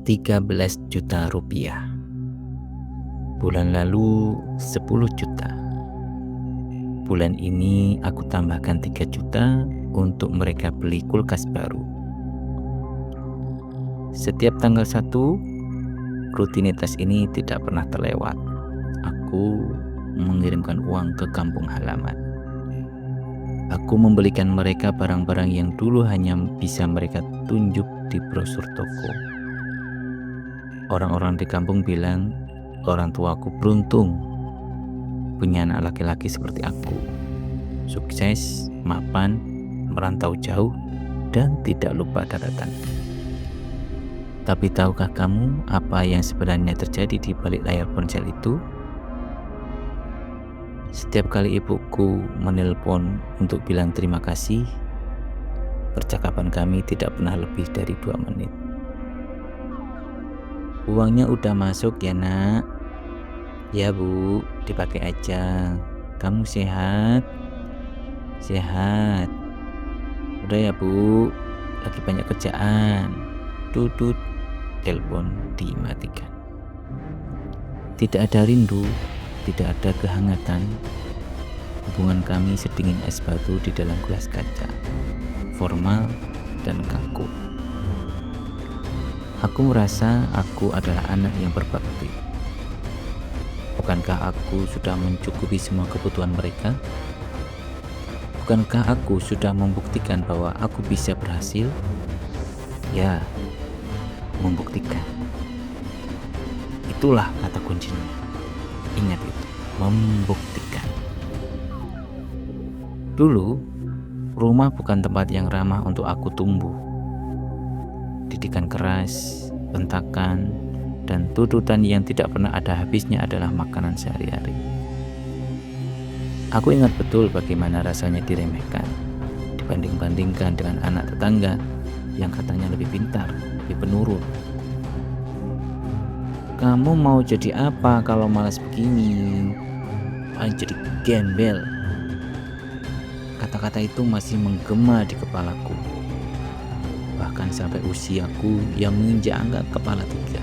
13 juta rupiah. Bulan lalu 10 juta. Bulan ini aku tambahkan 3 juta untuk mereka beli kulkas baru. Setiap tanggal 1, rutinitas ini tidak pernah terlewat. Aku mengirimkan uang ke kampung halaman. Aku membelikan mereka barang-barang yang dulu hanya bisa mereka tunjuk di brosur toko. Orang-orang di kampung bilang, orang tuaku beruntung punya anak laki-laki seperti aku. Sukses, mapan, merantau jauh, dan tidak lupa daratan. Tapi tahukah kamu apa yang sebenarnya terjadi di balik layar ponsel itu? Setiap kali ibuku menelpon untuk bilang terima kasih, percakapan kami tidak pernah lebih dari 2 menit. Uangnya udah masuk ya nak? Ya bu, dipakai aja. Kamu sehat? Sehat. Udah ya bu, lagi banyak kerjaan. Tutut, telepon dimatikan. Tidak ada rindu, tidak ada kehangatan. Hubungan kami sedingin es batu di dalam gelas kaca, formal dan kaku. Aku merasa aku adalah anak yang berbakti. Bukankah aku sudah mencukupi semua kebutuhan mereka? Bukankah aku sudah membuktikan bahwa aku bisa berhasil? Ya, membuktikan. Itulah kata kuncinya. Ingat itu, membuktikan. Dulu, rumah bukan tempat yang ramah untuk aku tumbuh. Didikan keras, bentakan, dan tuntutan yang tidak pernah ada habisnya adalah makanan sehari-hari. Aku ingat betul bagaimana rasanya diremehkan, dibanding-bandingkan dengan anak tetangga yang katanya lebih pintar, lebih penurut. Kamu mau jadi apa kalau malas begini? Paling jadi gembel. Kata-kata itu masih menggema di kepalaku. Bahkan sampai usiaku yang menginjak angka kepala 3.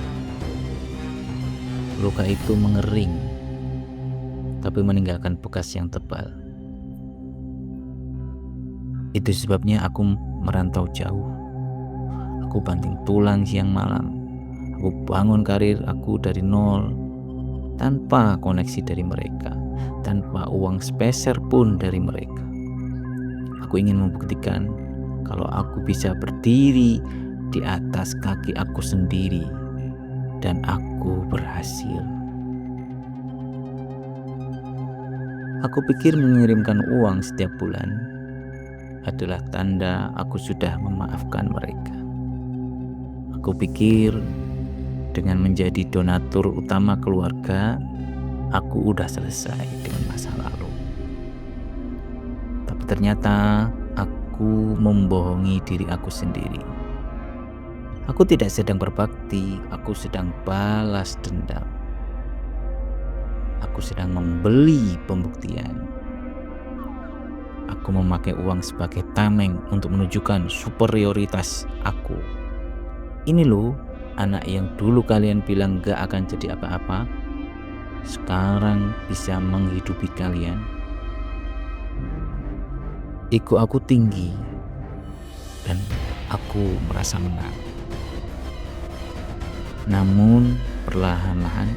Luka itu mengering, tapi meninggalkan bekas yang tebal. Itu sebabnya aku merantau jauh. Aku banting tulang siang malam. Aku bangun karir aku dari nol, tanpa koneksi dari mereka, tanpa uang sepeser pun dari mereka. Aku ingin membuktikan kalau aku bisa berdiri di atas kaki aku sendiri, dan aku berhasil. Aku pikir mengirimkan uang setiap bulan adalah tanda aku sudah memaafkan mereka. Aku pikir dengan menjadi donatur utama keluarga, aku udah selesai dengan masa lalu. Tapi ternyata aku membohongi diri aku sendiri. Aku tidak sedang berbakti, aku sedang balas dendam. Aku sedang membeli pembuktian. Aku memakai uang sebagai tameng untuk menunjukkan superioritas aku. Ini loh, anak yang dulu kalian bilang gak akan jadi apa-apa, sekarang bisa menghidupi kalian. Ego aku tinggi dan aku merasa menang. Namun perlahan-lahan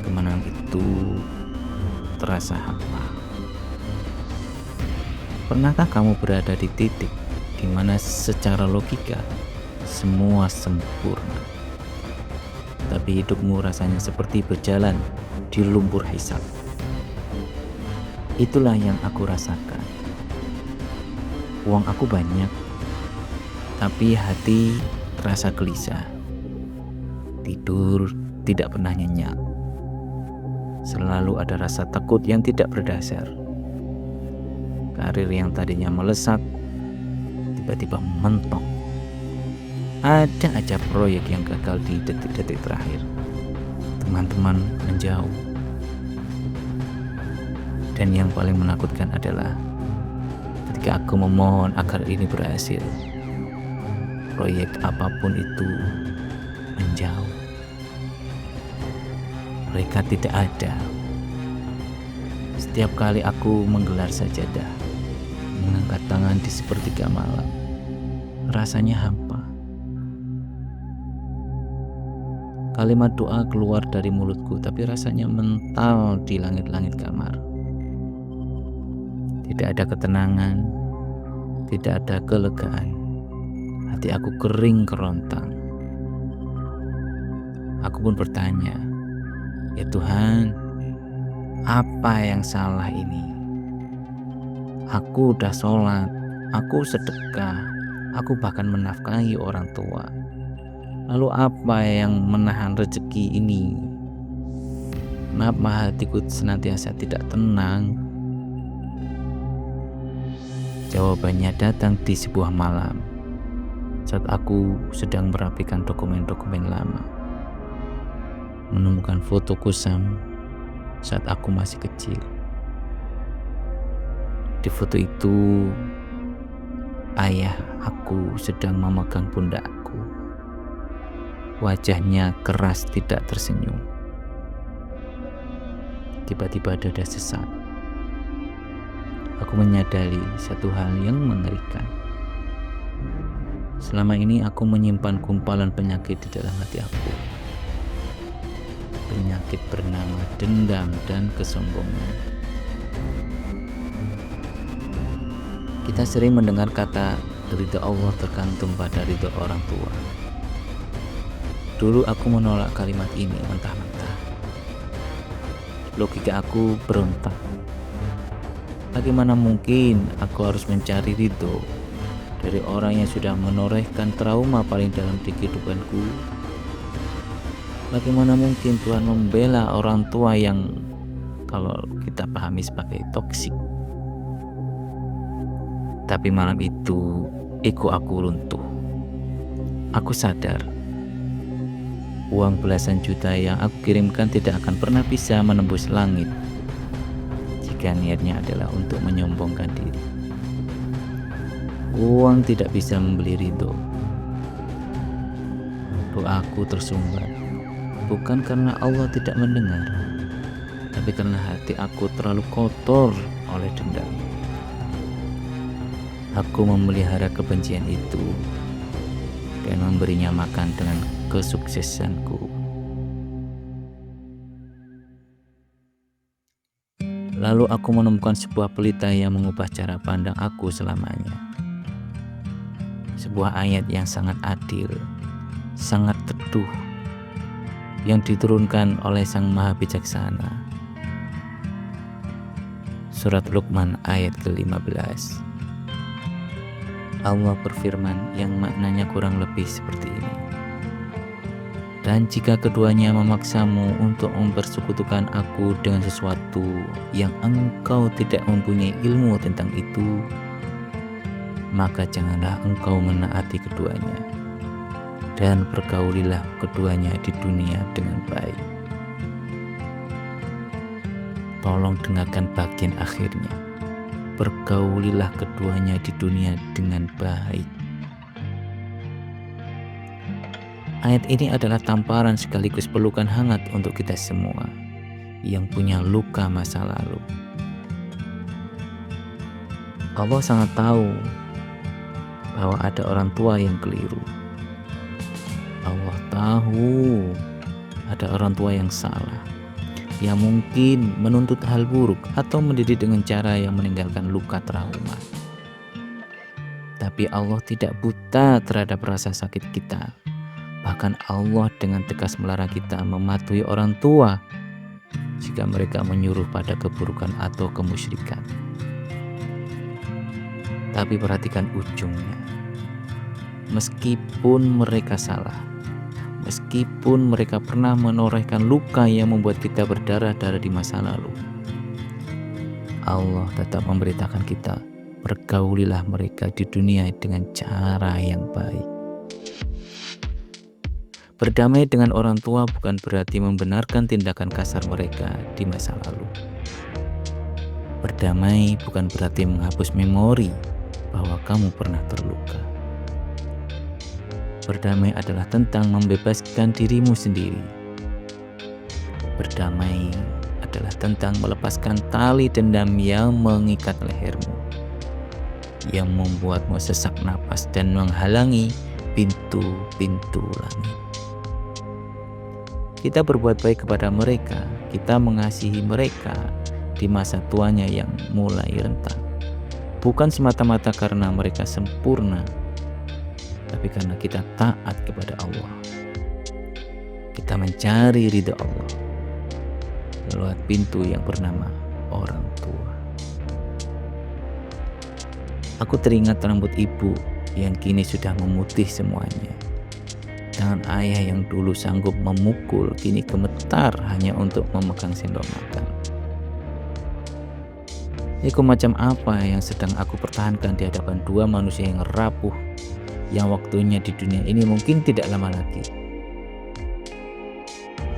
kemenangan itu terasa hampa. Pernahkah kamu berada di titik di mana secara logika semua sempurna, tapi hidupmu rasanya seperti berjalan di lumpur hisab? Itulah yang aku rasakan. Uang aku banyak, tapi hati terasa gelisah. Tidur tidak pernah nyenyak. Selalu ada rasa takut yang tidak berdasar. Karir yang tadinya melesat tiba-tiba mentok. Ada aja proyek yang gagal di detik-detik terakhir. Teman-teman menjauh. Dan yang paling menakutkan adalah ketika aku memohon agar ini berhasil, proyek apapun itu Mereka tidak ada. Setiap kali aku menggelar sajadah, mengangkat tangan di sepertiga malam, rasanya hampa. Kalimat doa keluar dari mulutku, tapi rasanya mental di langit-langit kamar. Tidak ada ketenangan, tidak ada kelegaan. Hati aku kering kerontang. Aku pun bertanya, ya Tuhan, apa yang salah ini? Aku udah sholat, aku sedekah, aku bahkan menafkahi orang tua. Lalu apa yang menahan rezeki ini? Kenapa hatiku senantiasa tidak tenang? Jawabannya datang di sebuah malam saat aku sedang merapikan dokumen-dokumen lama. Menemukan foto kusam saat aku masih kecil. Di foto itu, ayah aku sedang memegang pundakku. Wajahnya keras, tidak tersenyum. Tiba-tiba dada sesak. Aku menyadari satu hal yang mengerikan. Selama ini aku menyimpan gumpalan penyakit di dalam hati aku. Penyakit bernama dendam dan kesombongan. Kita sering mendengar kata ridha Allah tergantung pada ridha orang tua. Dulu aku menolak kalimat ini mentah-mentah. Logika aku berontak. Bagaimana mungkin aku harus mencari ridho dari orang yang sudah menorehkan trauma paling dalam di kehidupanku? Bagaimana mungkin Tuhan membela orang tua yang kalau kita pahami sebagai toksik? Tapi malam itu ego aku runtuh. Aku sadar uang belasan juta yang aku kirimkan tidak akan pernah bisa menembus langit jika niatnya adalah untuk menyombongkan diri. Uang tidak bisa membeli ridho. Doaku tersumbat, bukan karena Allah tidak mendengar, tapi karena hati aku terlalu kotor oleh dendam. Aku memelihara kebencian itu dan memberinya makan dengan kesuksesanku. Lalu aku menemukan sebuah pelita yang mengubah cara pandang aku selamanya. Sebuah ayat yang sangat adil, sangat teduh, yang diturunkan oleh Sang Maha Bijaksana. Surat Luqman ayat ke-15. Allah berfirman yang maknanya kurang lebih seperti ini. Dan jika keduanya memaksamu untuk mempersekutukan aku dengan sesuatu yang engkau tidak mempunyai ilmu tentang itu, maka janganlah engkau menaati keduanya, dan pergaulilah keduanya di dunia dengan baik. Tolong dengarkan bagian akhirnya. Pergaulilah keduanya di dunia dengan baik. Ayat ini adalah tamparan sekaligus pelukan hangat untuk kita semua yang punya luka masa lalu. Allah sangat tahu bahwa ada orang tua yang keliru. Allah tahu ada orang tua yang salah, yang mungkin menuntut hal buruk atau mendidik dengan cara yang meninggalkan luka trauma. Tapi Allah tidak buta terhadap rasa sakit kita. Bahkan Allah dengan tegas melarang kita mematuhi orang tua jika mereka menyuruh pada keburukan atau kemusyrikan. Tapi perhatikan ujungnya. Meskipun mereka salah, meskipun mereka pernah menorehkan luka yang membuat kita berdarah-darah di masa lalu, Allah tetap memberitakan kita, pergaulilah mereka di dunia dengan cara yang baik. Berdamai dengan orang tua bukan berarti membenarkan tindakan kasar mereka di masa lalu. Berdamai bukan berarti menghapus memori bahwa kamu pernah terluka. Berdamai adalah tentang membebaskan dirimu sendiri. Berdamai adalah tentang melepaskan tali dendam yang mengikat lehermu, yang membuatmu sesak napas dan menghalangi pintu-pintu langit. Kita berbuat baik kepada mereka, kita mengasihi mereka di masa tuanya yang mulai rentang. Bukan semata-mata karena mereka sempurna, tapi karena kita taat kepada Allah. Kita mencari ridha Allah lewat pintu yang bernama orang tua. Aku teringat rambut ibu yang kini sudah memutih semuanya. Tangan ayah yang dulu sanggup memukul kini gemetar hanya untuk memegang sendok makan. Ego macam apa yang sedang aku pertahankan di hadapan dua manusia yang rapuh, yang waktunya di dunia ini mungkin tidak lama lagi.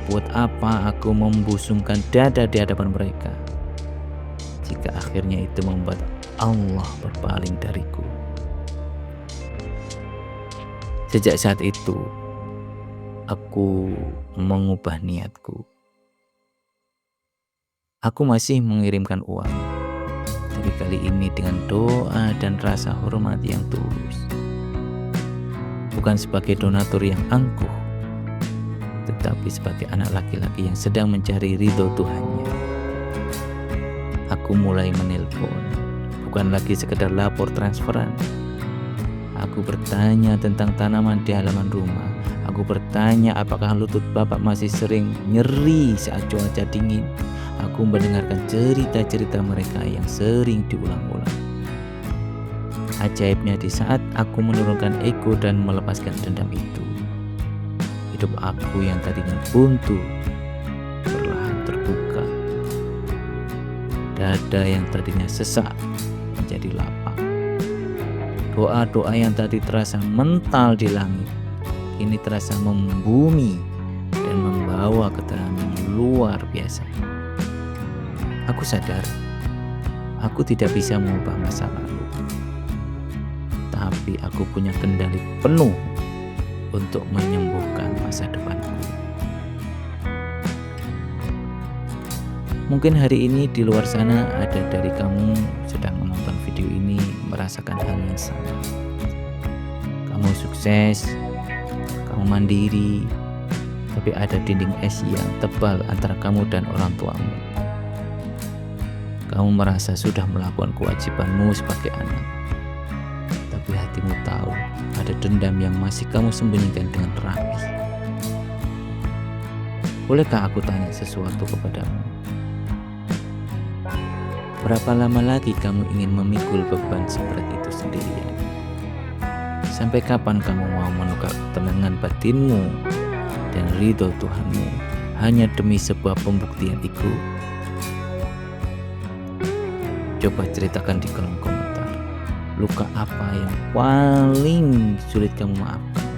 Buat apa aku membusungkan dada di hadapan mereka, jika akhirnya itu membuat Allah berpaling dariku. Sejak saat itu, aku mengubah niatku. Aku masih mengirimkan uang, tapi kali ini dengan doa dan rasa hormat yang tulus. Bukan sebagai donatur yang angkuh, tetapi sebagai anak laki-laki yang sedang mencari ridho Tuhannya. Aku mulai menelpon, bukan lagi sekedar lapor transferan. Aku bertanya tentang tanaman di halaman rumah. Aku bertanya apakah lutut bapak masih sering nyeri saat cuaca dingin. Aku mendengarkan cerita-cerita mereka yang sering diulang-ulang. Ajaibnya di saat aku menurunkan ego dan melepaskan dendam itu, hidup aku yang tadinya buntu perlahan terbuka. Dada yang tadinya sesak menjadi lapang. Doa-doa yang tadi terasa mental di langit kini terasa membumi dan membawa ketenangan luar biasa. Aku sadar aku tidak bisa mengubah masa lalu, tapi aku punya kendali penuh untuk menyembuhkan masa depanku. Mungkin hari ini di luar sana ada dari kamu sedang menonton video ini merasakan hal yang sama. Kamu sukses, kamu mandiri, tapi ada dinding es yang tebal antara kamu dan orang tuamu. Kamu merasa sudah melakukan kewajibanmu sebagai anak, tapi hatimu tahu ada dendam yang masih kamu sembunyikan dengan rapi. Bolehkah aku tanya sesuatu kepadamu? Berapa lama lagi kamu ingin memikul beban seberat itu sendirian? Sampai kapan kamu mau menukar ketenangan batinmu dan ridho Tuhanmu hanya demi sebuah pembuktian ego? Coba ceritakan di kolom komentar. Luka apa yang paling sulit kamu maafkan?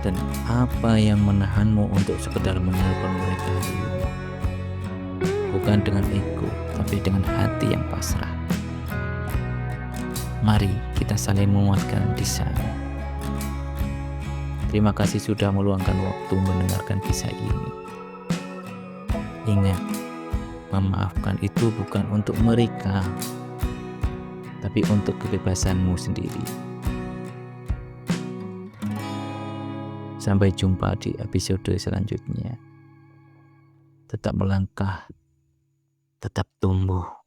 Dan apa yang menahanmu untuk sekedar menelpon mereka hari ini? Bukan dengan ego, tapi dengan hati yang pasrah. Mari kita saling menguatkan di sana. Terima kasih sudah meluangkan waktu mendengarkan kisah ini. Ingat, memaafkan itu bukan untuk mereka, tapi untuk kebebasanmu sendiri. Sampai jumpa di episode selanjutnya. Tetap melangkah, tetap tumbuh.